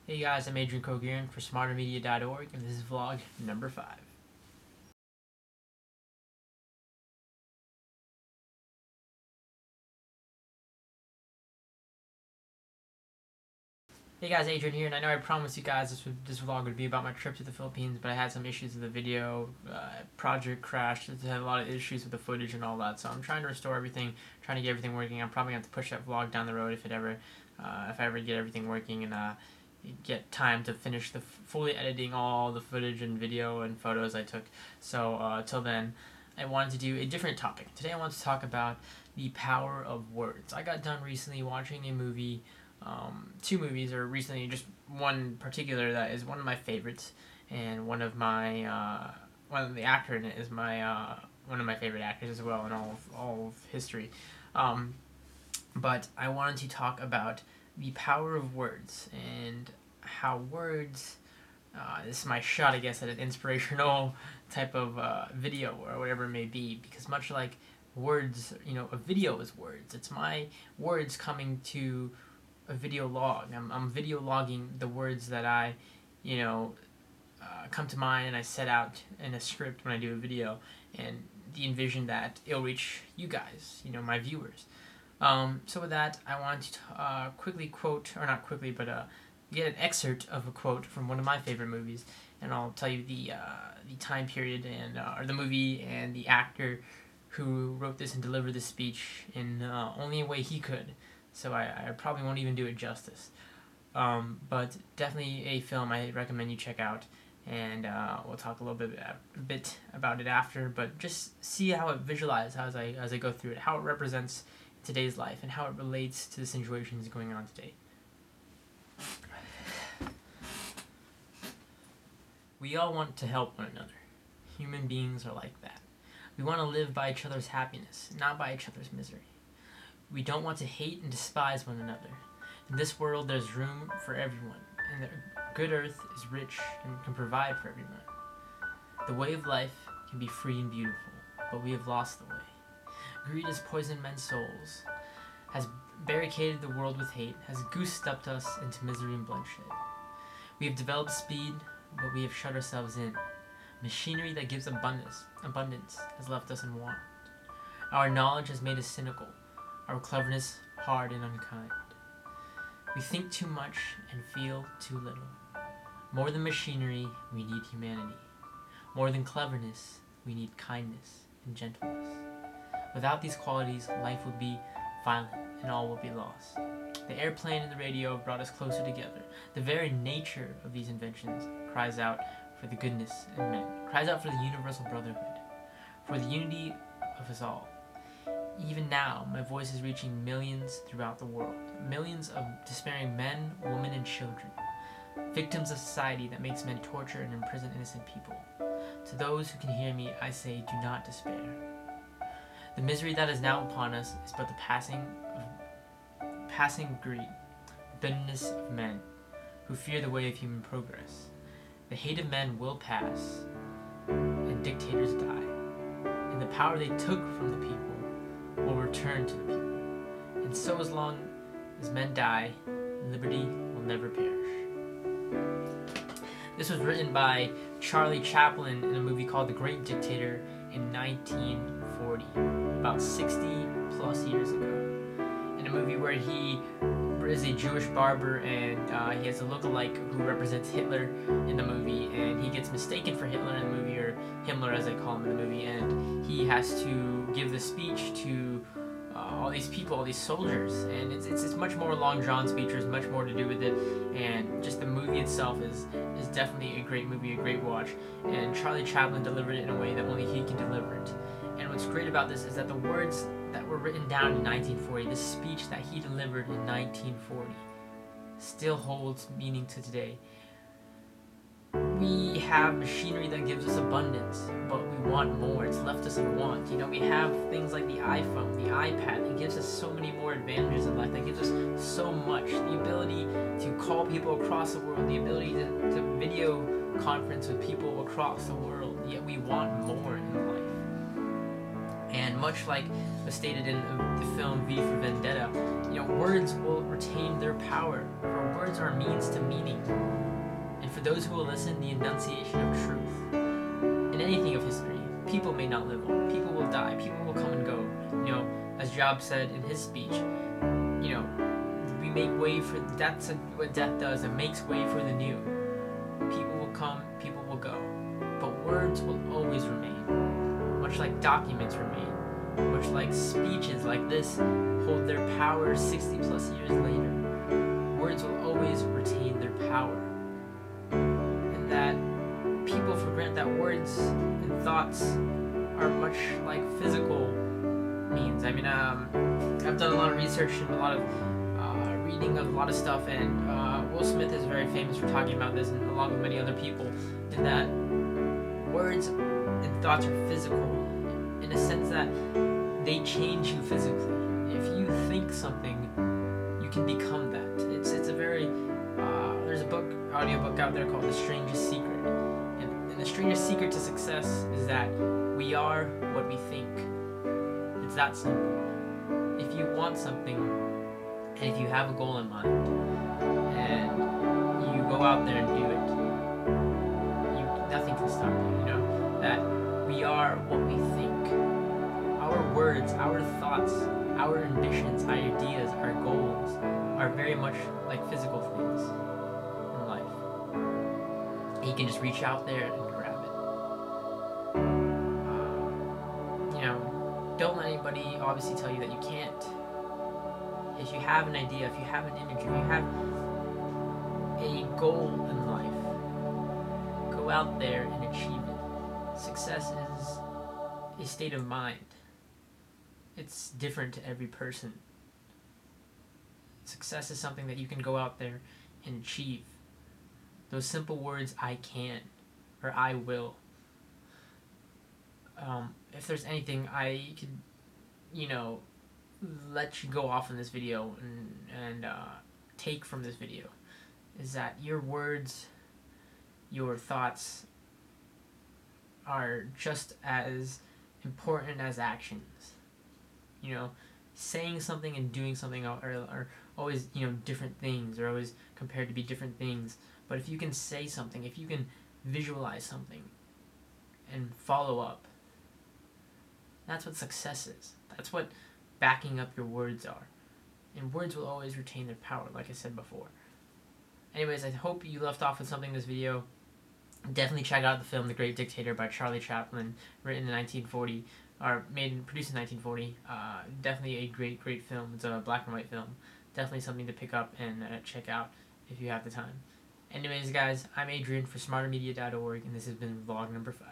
Hey guys, I'm Adrian Kogiran for smartermedia.org, and this is vlog number 5. Hey guys, Adrian here, and I know I promised you guys this vlog would be about my trip to the Philippines, but I had some issues with the video, project crashed, it had a lot of issues with the footage and all that, so I'm trying to restore everything, trying to get everything working. I'm probably going to have to push that vlog down the road if I ever get everything working and get time to finish fully editing all the footage and video and photos I took. So till then, I wanted to do a different topic. Today I want to talk about the power of words. I got done recently watching a movie, 2 movies, or recently just one particular that is one of my favorites, and one of the actor in it is one of my favorite actors as well in all of history. But I wanted to talk about the power of words and how words, this is my shot, I guess, at an inspirational type of video or whatever it may be, because much like words, a video is words. It's my words coming to a video log. I'm video logging the words that I, come to mind, and I set out in a script when I do a video, and the envision that it'll reach you guys, my viewers. So with that, I want to quickly quote, or not quickly, but get an excerpt of a quote from one of my favorite movies, and I'll tell you the time period and or the movie and the actor who wrote this and delivered this speech in only a way he could. So I probably won't even do it justice. But definitely a film I recommend you check out, and we'll talk a little bit about it after. But just see how it visualizes as I go through it, how it represents today's life, and how it relates to the situations going on today. We all want to help one another. Human beings are like that. We want to live by each other's happiness, not by each other's misery. We don't want to hate and despise one another. In this world, there's room for everyone, and the good earth is rich and can provide for everyone. The way of life can be free and beautiful, but we have lost the way. Greed has poisoned men's souls, has barricaded the world with hate, has goose-stepped us into misery and bloodshed. We have developed speed, but we have shut ourselves in. Machinery that gives abundance has left us in want. Our knowledge has made us cynical, our cleverness hard and unkind. We think too much and feel too little. More than machinery, we need humanity. More than cleverness, we need kindness and gentleness. Without these qualities, life would be violent and all will be lost. The airplane and the radio brought us closer together. The very nature of these inventions cries out for the goodness in men, cries out for the universal brotherhood, for the unity of us all. Even now, my voice is reaching millions throughout the world, millions of despairing men, women, and children, victims of society that makes men torture and imprison innocent people. To those who can hear me, I say, do not despair. The misery that is now upon us is but the passing greed, the bitterness of men who fear the way of human progress. The hate of men will pass, and dictators die, and the power they took from the people will return to the people. And so as long as men die, liberty will never perish. This was written by Charlie Chaplin in a movie called The Great Dictator in 1940, about 60 plus years ago. In a movie where he is a Jewish barber, and he has a look-alike who represents Hitler in the movie, and he gets mistaken for Hitler in the movie, or Himmler as they call him in the movie, and he has to give the speech to all these people, all these soldiers, and it's much more long-drawn speech. There's much more to do with it, and just the movie itself is definitely a great movie, a great watch, and Charlie Chaplin delivered it in a way that only he can deliver it. And what's great about this is that the words that were written down in 1940, the speech that he delivered in 1940, still holds meaning to today. We have machinery that gives us abundance, but we want more. It's left us in want. We have things like the iPhone, the iPad, that gives us so many more advantages in life, that gives us so much. The ability to call people across the world, the ability to video conference with people across the world, yet we want more in life. And much like was stated in the film V for Vendetta, words will retain their power, for words are means to meaning. And for those who will listen, the enunciation of truth. In anything of history, people may not live on. People will die. People will come and go. As Job said in his speech, we make way for, that's what death does. It makes way for the new. People will come, people will go. But words will always remain. Much like documents remain. Much like speeches like this hold their power 60 plus years later. Words will always retain their power. And that people forget that words and thoughts are much like physical means. I've done a lot of research and a lot of reading of a lot of stuff, and Will Smith is very famous for talking about this, and along with many other people, in that words and thoughts are physical, in a sense that they change you physically. If you think something, you can become that. It's a very there's a audiobook out there called The Strangest Secret, and the strangest secret to success is that we are what we think. It's that simple. If you want something, and if you have a goal in mind, and you go out there and do it, nothing can stop you. That we are what we think. Our words, our thoughts, our ambitions, our ideas, our goals are very much like physical things in life. And you can just reach out there and grab it. Don't let anybody obviously tell you that you can't. If you have an idea, if you have an image, if you have a goal in life, go out there and achieve it. Success is a state of mind. It's different to every person. Success is something that you can go out there and achieve. Those simple words, I can, or I will. If there's anything I could, let you go off in this video and take from this video, is that your words, your thoughts are just as important as actions. Saying something and doing something are always, different things, are always compared to be different things. But if you can say something, if you can visualize something and follow up, that's what success is. That's what backing up your words are. And words will always retain their power, like I said before. Anyways, I hope you left off with something in this video. Definitely check out the film The Great Dictator by Charlie Chaplin, written in 1940, or produced in 1940. Definitely a great film. It's a black and white film. Definitely something to pick up and check out if you have the time. Anyways, guys, I'm Adrian for smartermedia.org, and this has been vlog number 5.